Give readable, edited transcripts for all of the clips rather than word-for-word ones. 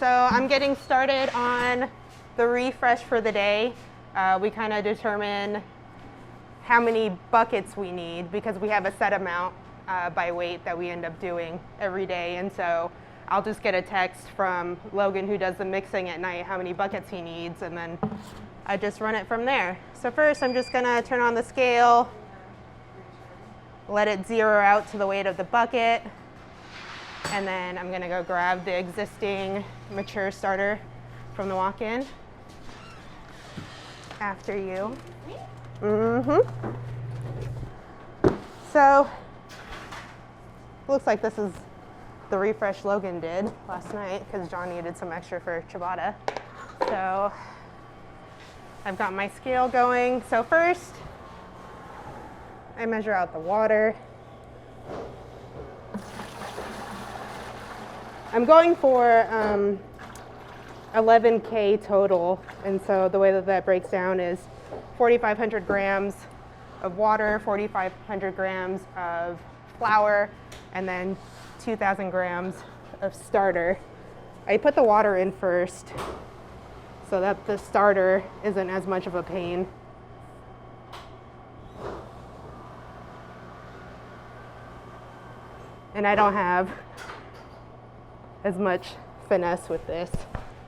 So I'm getting started on the refresh for the day. We kind of determine how many buckets we need because we have a set amount by weight that we end up doing every day. And so I'll just get a text from Logan, who does the mixing at night, how many buckets he needs, and then I just run it from there. So first I'm just gonna turn on the scale, let it zero out to the weight of the bucket, and then I'm gonna go grab the existing mature starter from the walk-in. After you. So, looks like this is the refresh Logan did last night because John needed some extra for ciabatta. So, I've got my scale going. So first, I measure out the water. I'm going for 11K total, and so the way that that breaks down is 4,500 grams of water, 4,500 grams of flour, and then 2,000 grams of starter. I put the water in first so that the starter isn't as much of a pain. And I don't have as much finesse with this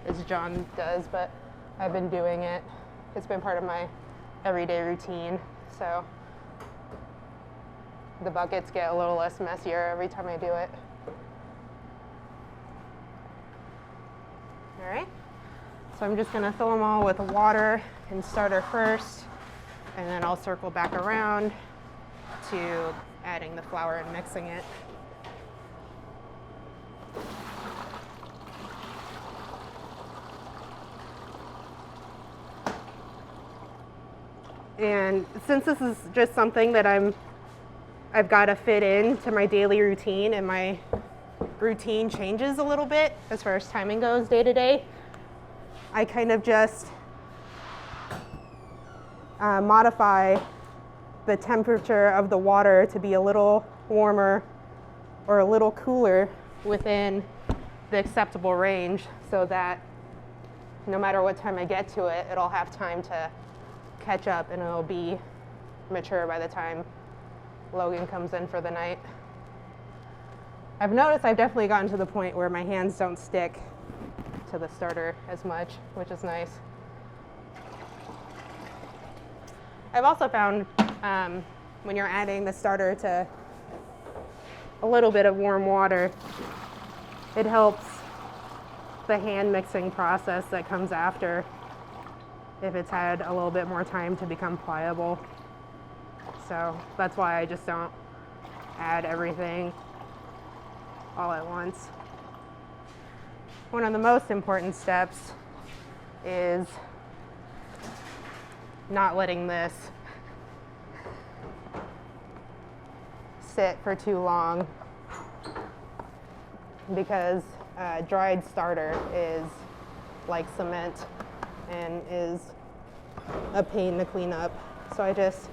as John does, but I've been doing it. It's been part of my everyday routine, so the buckets get a little less messier every time I do it. All right, so I'm just gonna fill them all with water and starter first, and then I'll circle back around to adding the flour and mixing it. And since this is just something that I've got to fit into my daily routine, and my routine changes a little bit as far as timing goes day to day, I kind of just modify the temperature of the water to be a little warmer or a little cooler within the acceptable range so that no matter what time I get to it, it'll have time to catch up and it'll be mature by the time Logan comes in for the night. I've noticed I've definitely gotten to the point where my hands don't stick to the starter as much, which is nice. I've also found when you're adding the starter to a little bit of warm water, it helps the hand mixing process that comes after if it's had a little bit more time to become pliable. So that's why I just don't add everything all at once. One of the most important steps is not letting this sit for too long, because dried starter is like cement and is a pain to clean up. So I just,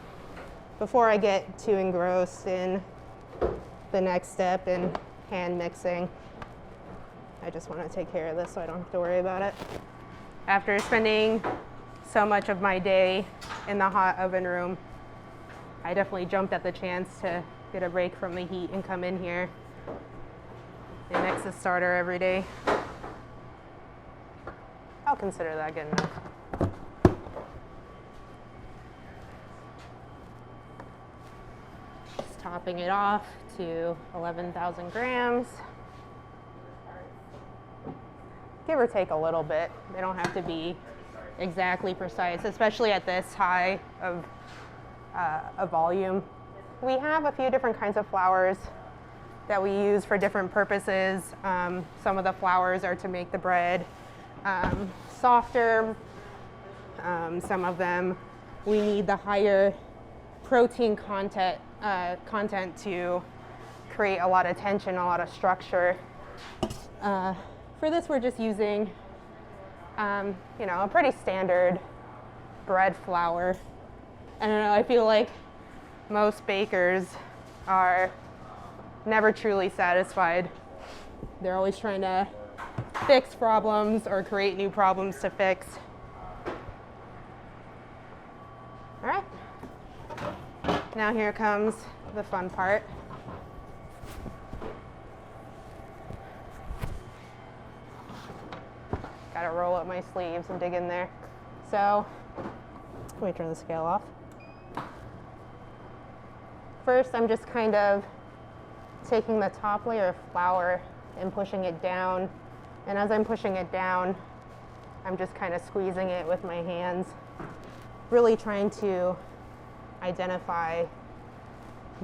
before I get too engrossed in the next step in hand mixing, I just want to take care of this so I don't have to worry about it. After spending so much of my day in the hot oven room, I definitely jumped at the chance to get a break from the heat and come in here and mix the starter every day. I'll consider that good enough. Just topping it off to 11,000 grams. Give or take a little bit. They don't have to be exactly precise, especially at this high of a volume. We have a few different kinds of flours that we use for different purposes. Some of the flours are to make the bread softer. Some of them we need the higher protein content to create a lot of tension, a lot of structure. For this, we're just using, a pretty standard bread flour. I don't know, I feel like most bakers are never truly satisfied. They're always trying to fix problems or create new problems to fix. All right. Now here comes the fun part. Gotta roll up my sleeves and dig in there. So, let me turn the scale off. First, I'm just kind of taking the top layer of flour and pushing it down. And as I'm pushing it down, I'm just kind of squeezing it with my hands, really trying to identify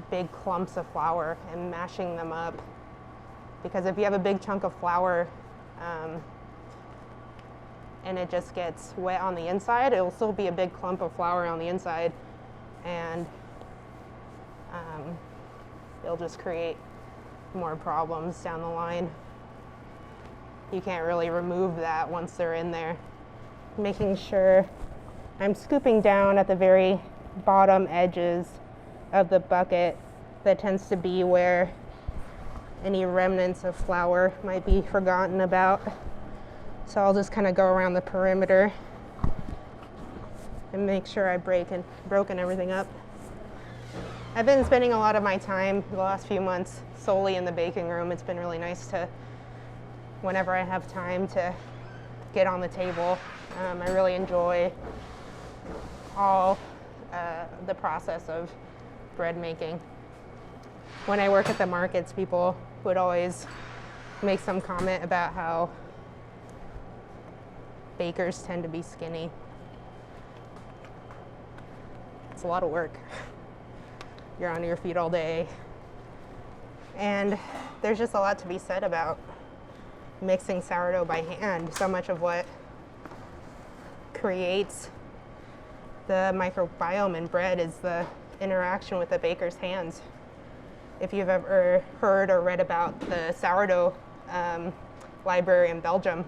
big clumps of flour and mashing them up. Because if you have a big chunk of flour and it just gets wet on the inside, it'll still be a big clump of flour on the inside, and it'll just create more problems down the line. You can't really remove that once they're in there. Making sure I'm scooping down at the very bottom edges of the bucket. That tends to be where any remnants of flour might be forgotten about. So I'll just kind of go around the perimeter and make sure I've broken everything up. I've been spending a lot of my time the last few months solely in the baking room. It's been really nice to, whenever I have time, to get on the table. I really enjoy all the process of bread making. When I work at the markets, people would always make some comment about how bakers tend to be skinny. It's a lot of work. You're on your feet all day. And there's just a lot to be said about mixing sourdough by hand. So much of what creates the microbiome in bread is the interaction with the baker's hands. If you've ever heard or read about the sourdough library in Belgium,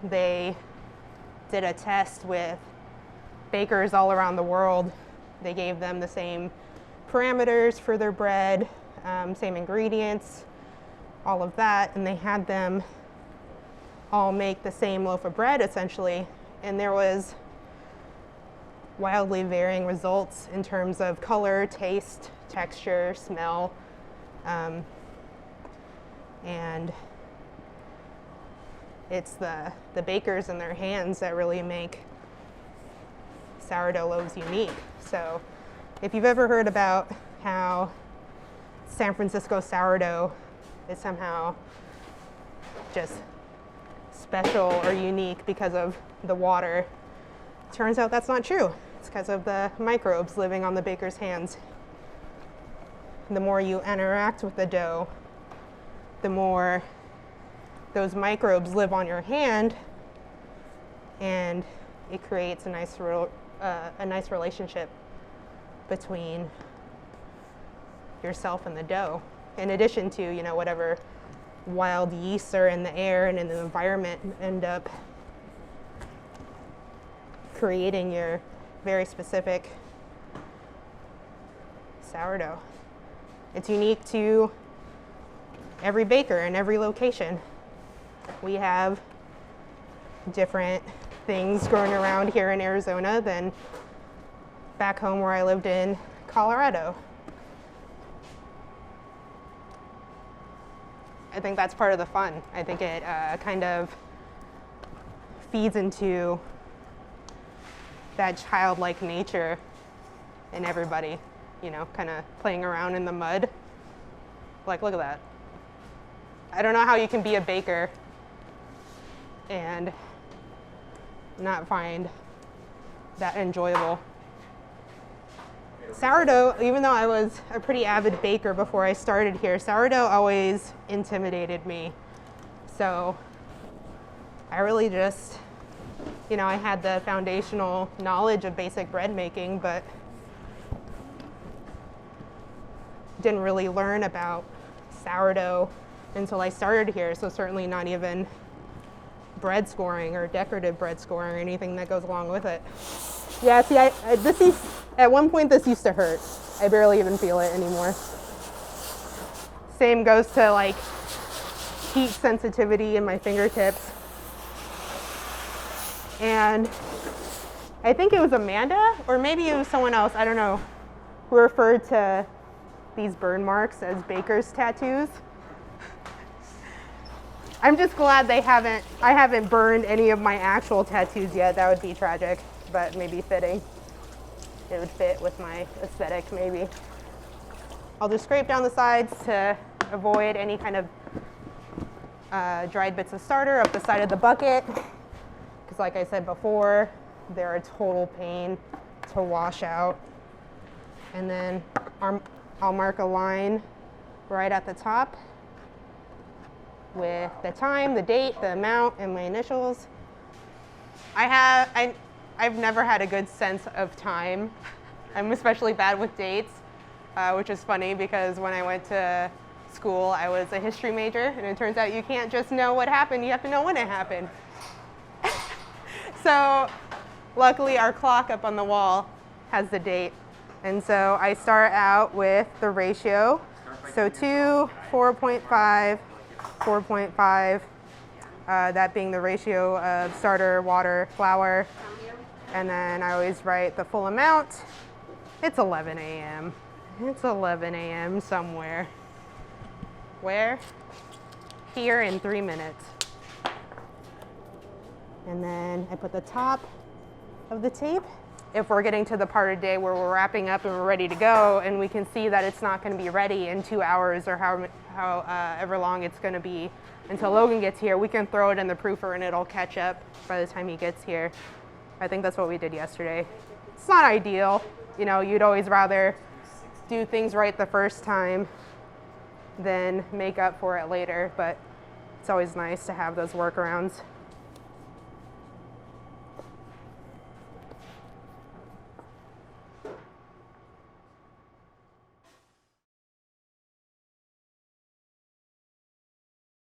they did a test with bakers all around the world. They gave them the same parameters for their bread, same ingredients, all of that, and they had them all make the same loaf of bread essentially, and there was wildly varying results in terms of color, taste, texture, smell, and it's the bakers and their hands that really make sourdough loaves unique. So if you've ever heard about how San Francisco sourdough is somehow just special or unique because of the water, turns out that's not true. It's because of the microbes living on the baker's hands. The more you interact with the dough, the more those microbes live on your hand, and it creates a nice relationship between yourself and the dough. In addition to, whatever wild yeasts are in the air and in the environment end up creating your very specific sourdough. It's unique to every baker in every location. We have different things growing around here in Arizona than back home where I lived in Colorado. I think that's part of the fun. I think it kind of feeds into that childlike nature in everybody, kind of playing around in the mud. Like, look at that. I don't know how you can be a baker and not find that enjoyable. Sourdough, even though I was a pretty avid baker before I started here, sourdough always intimidated me. So I really just, I had the foundational knowledge of basic bread making, but didn't really learn about sourdough until I started here. So certainly not even bread scoring or decorative bread scoring or anything that goes along with it. Yeah, see, at one point this used to hurt. I barely even feel it anymore. Same goes to heat sensitivity in my fingertips. And I think it was Amanda, or maybe it was someone else, I don't know, who referred to these burn marks as baker's tattoos. I'm just glad I haven't burned any of my actual tattoos yet. That would be tragic, but maybe fitting. It would fit with my aesthetic, maybe. I'll just scrape down the sides to avoid any kind of dried bits of starter up the side of the bucket. Because like I said before, they're a total pain to wash out. And then I'll mark a line right at the top with the time, the date, the amount, and my initials. I've never had a good sense of time. I'm especially bad with dates, which is funny because when I went to school, I was a history major, and it turns out you can't just know what happened, you have to know when it happened. So luckily our clock up on the wall has the date. And so I start out with the ratio. So 2, 4.5, 4.5, that being the ratio of starter, water, flour. And then I always write the full amount. It's 11 a.m. It's 11 a.m. somewhere. Where? Here in 3 minutes. And then I put the top of the tape. If we're getting to the part of the day where we're wrapping up and we're ready to go, and we can see that it's not going to be ready in 2 hours or however long it's going to be until Logan gets here, we can throw it in the proofer and it'll catch up by the time he gets here. I think that's what we did yesterday. It's not ideal. You know, you'd always rather do things right the first time than make up for it later, but it's always nice to have those workarounds.